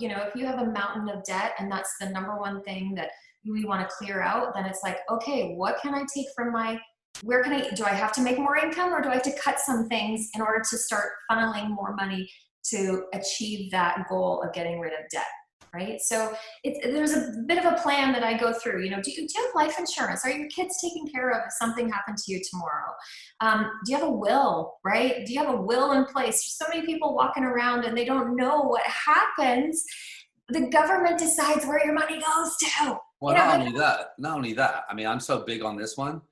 have a mountain of debt and that's the number one thing that we want to clear out, then it's like, okay, what can I take from do I have to make more income, or do I have to cut some things in order to start funneling more money to achieve that goal of getting rid of debt? Right? So there's a bit of a plan that I go through. Do you have life insurance? Are your kids taken care of if something happened to you tomorrow? Do you have a will, right? Do you have a will in place? There's so many people walking around and they don't know what happens. The government decides where your money goes to. Well, not only that. I mean, I'm so big on this one.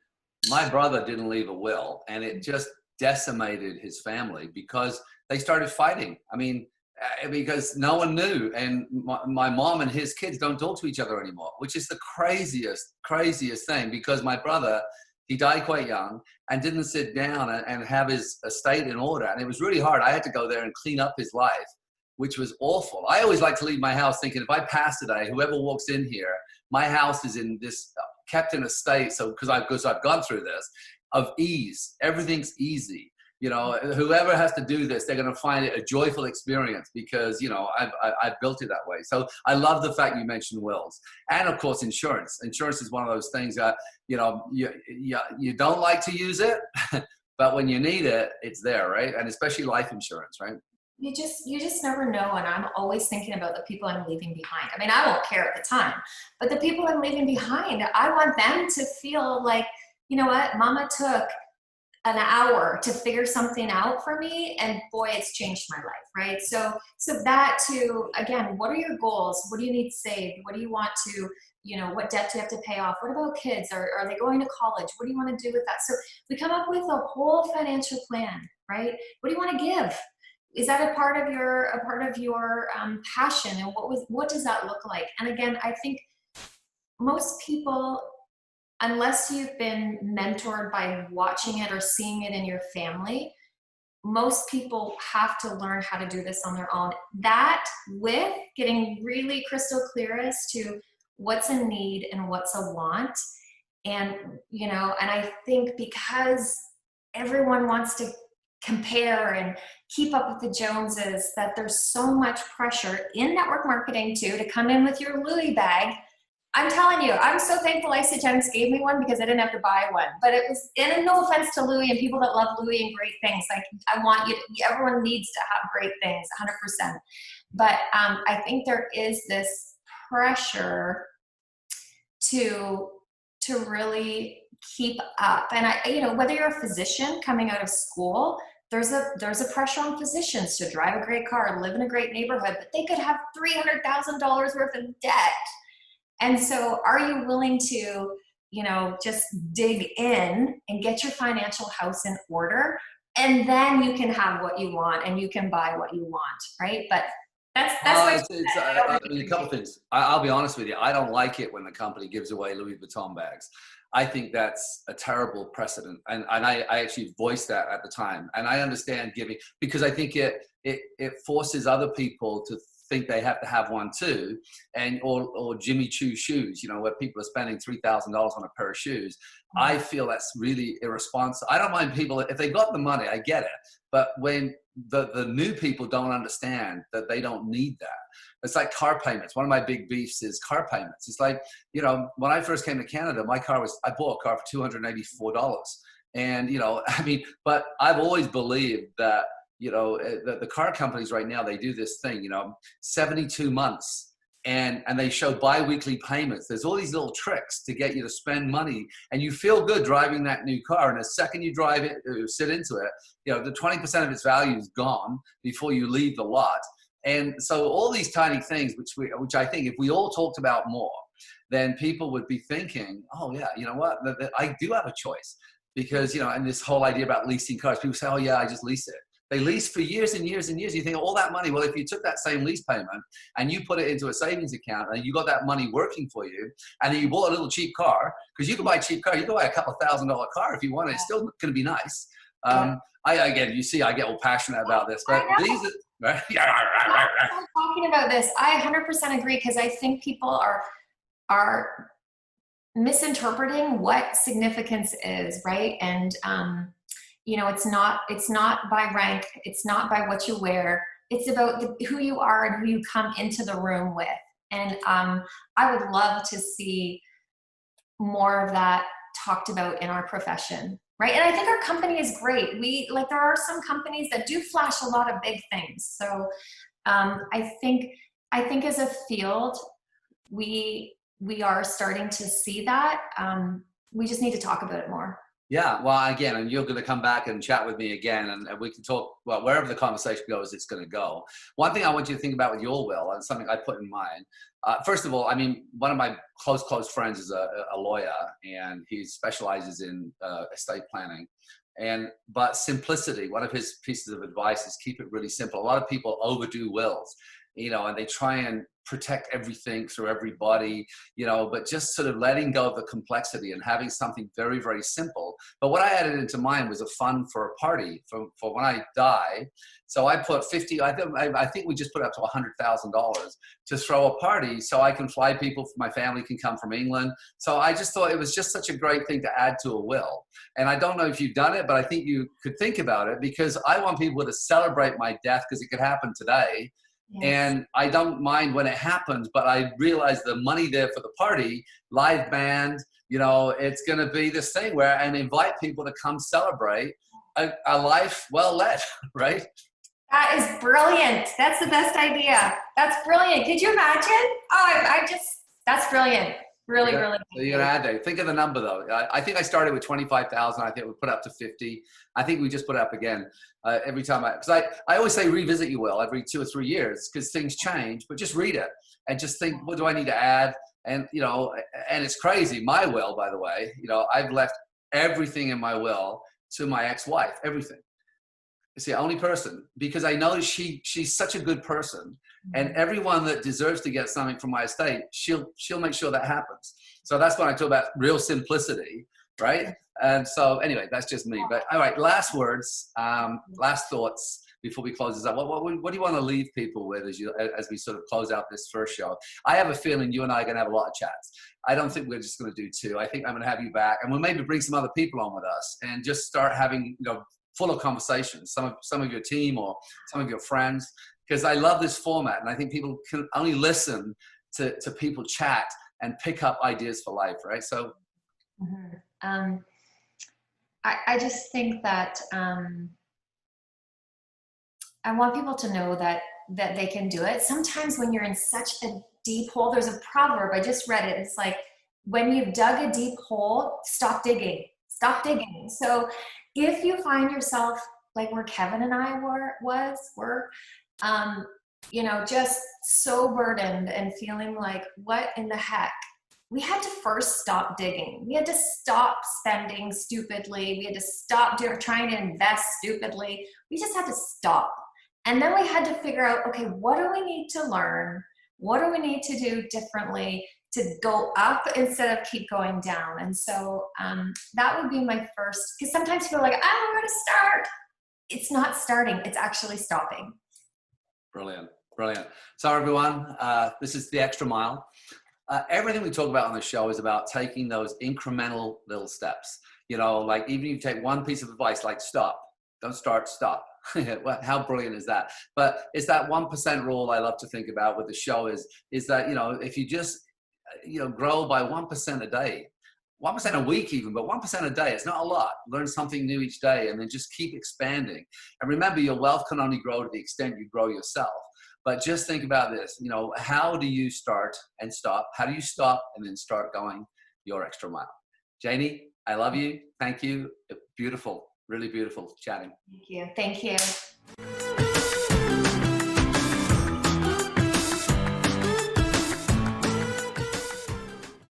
My brother didn't leave a will, and it just decimated his family because they started fighting. I mean, because no one knew, and my mom and his kids don't talk to each other anymore, which is the craziest thing, because my brother, he died quite young and didn't sit down and have his estate in order. And it was really hard. I had to go there and clean up his life, which was awful. I always like to leave my house thinking, if I pass today, whoever walks in here, my house is in this, kept in a state, so because I've gone through this, of ease. Everything's easy. Whoever has to do this, they're going to find it a joyful experience because, I've built it that way. So I love the fact you mentioned wills, and of course, insurance. Insurance is one of those things that, you don't like to use it, but when you need it, it's there, right? And especially life insurance, right? You just never know. And I'm always thinking about the people I'm leaving behind. I mean, I won't care at the time, but the people I'm leaving behind, I want them to feel like, you know what, Mama took an hour to figure something out for me, and boy, it's changed my life, right? So that too, again, what are your goals? What do you need saved? What do you want to, what debt do you have to pay off? What about kids? Are they going to college? What do you want to do with that? So we come up with a whole financial plan, right? What do you want to give? Is that a part of your passion? And what does that look like? And again, I think most people, unless you've been mentored by watching it or seeing it in your family, most people have to learn how to do this on their own. That with getting really crystal clear as to what's a need and what's a want. And, and I think because everyone wants to compare and keep up with the Joneses, that there's so much pressure in network marketing too, to come in with your Louis bag. I'm telling you, I'm so thankful Isagenix gave me one because I didn't have to buy one. But it was, and no offense to Louis and people that love Louis and great things. Like, I want you to, everyone needs to have great things, 100%. But I think there is this pressure to really keep up. And whether you're a physician coming out of school, there's a pressure on physicians to drive a great car, live in a great neighborhood, but they could have $300,000 worth of debt. And so are you willing to, just dig in and get your financial house in order? And then you can have what you want and you can buy what you want, right? But that's I mean, a couple of things. I'll be honest with you. I don't like it when the company gives away Louis Vuitton bags. I think that's a terrible precedent. And I actually voiced that at the time. And I understand giving, because I think it forces other people to think they have to have one too, and or Jimmy Choo shoes, where people are spending $3,000 on a pair of shoes. I feel that's really irresponsible. I don't mind people if they got the money, I get it, but when the new people don't understand that they don't need that. It's like car payments. One of my big beefs is car payments. It's like, when I first came to Canada, I bought a car for $284, and but I've always believed that the car companies right now, they do this thing, 72 months and they show bi-weekly payments. There's all these little tricks to get you to spend money, and you feel good driving that new car. And the second you drive it, sit into it, the 20% of its value is gone before you leave the lot. And so all these tiny things, which I think if we all talked about more, then people would be thinking, oh yeah, you know what, I do have a choice. Because, and this whole idea about leasing cars, people say, oh yeah, I just lease it. They lease for years and years and years. You think all that money, well, if you took that same lease payment and you put it into a savings account and you got that money working for you, and then you bought a little cheap car, because you can buy a cheap car, you can buy a couple $1,000 car if you want it. It's still going to be nice. Again, you see, I get all passionate about this, but these are, right? I'm talking about this. I 100% agree, because I think people are misinterpreting what significance is, right? And it's not by rank, it's not by what you wear, it's about who you are and who you come into the room with. And I would love to see more of that talked about in our profession, right? And I think our company is great. There are some companies that do flash a lot of big things. So I think as a field, we are starting to see that. We just need to talk about it more. Yeah, well, again, and you're going to come back and chat with me again, and we can talk, well, wherever the conversation goes, it's going to go. One thing I want you to think about with your will, and something I put in mind, first of all, I mean, one of my close friends is a lawyer, and he specializes in estate planning. But simplicity, one of his pieces of advice is keep it really simple. A lot of people overdo wills, and they try and protect everything through everybody, but just sort of letting go of the complexity and having something very, very simple. But what I added into mine was a fund for a party for when I die. So I put I think we just put up to $100,000 to throw a party so I can fly people, my family can come from England. So I just thought it was just such a great thing to add to a will. And I don't know if you've done it, but I think you could think about it, because I want people to celebrate my death, because it could happen today. Yes. And I don't mind when it happens, but I realize the money there for the party, live band, it's going to be this thing where I invite people to come celebrate a life well led, right? That is brilliant. That's the best idea. That's brilliant. Could you imagine? Oh, that's brilliant. Really. So you're going to add that. Think of the number though. I think I started with 25,000. I think we put up to 50. I think we just put it up again every time because I always say revisit your will every 2 or 3 years, because things change, but just read it and just think, what do I need to add? And, and it's crazy. My will, by the way, I've left everything in my will to my ex-wife, everything. It's the only person, because I know she's such a good person, and everyone that deserves to get something from my estate, she'll make sure that happens. So that's when I talk about real simplicity, right? And so anyway, that's just me. But all right, last words, last thoughts before we close this up. What do you want to leave people with as we sort of close out this first show? I have a feeling you and I are going to have a lot of chats. I don't think we're just going to do 2. I think I'm going to have you back, and we'll maybe bring some other people on with us and just start having, full conversations, some of your team or some of your friends, because I love this format, and I think people can only listen to people chat and pick up ideas for life, right? So I just think that I want people to know that they can do it. Sometimes when you're in such a deep hole, there's a proverb, I just read it. It's like, when you've dug a deep hole, stop digging. Stop digging. So if you find yourself like where Kevin and I were, you know, just so burdened and feeling like, what in the heck? We had to first stop digging. We had to stop spending stupidly. We had to stop trying to invest stupidly. We just had to stop. And then we had to figure out, okay, what do we need to learn? What do we need to do differently to go up instead of keep going down? And so that would be my first, because sometimes people are like, I don't know where to start. It's not starting, it's actually stopping. Brilliant, brilliant. So everyone, this is the extra mile. Everything we talk about on the show is about taking those incremental little steps. You know, like even if you take one piece of advice, like stop, don't start, stop. Well, how brilliant is that? But it's that 1% rule I love to think about with the show is that, you know, if you just, you know, grow by 1% a day, 1% a week even, but 1% a day, it's not a lot. Learn something new each day and then just keep expanding. And remember, your wealth can only grow to the extent you grow yourself. But just think about this, you know, how do you start and stop? How do you stop and then start going your extra mile? Janey, I love you. Thank you. Beautiful, really beautiful chatting. Thank you. Thank you.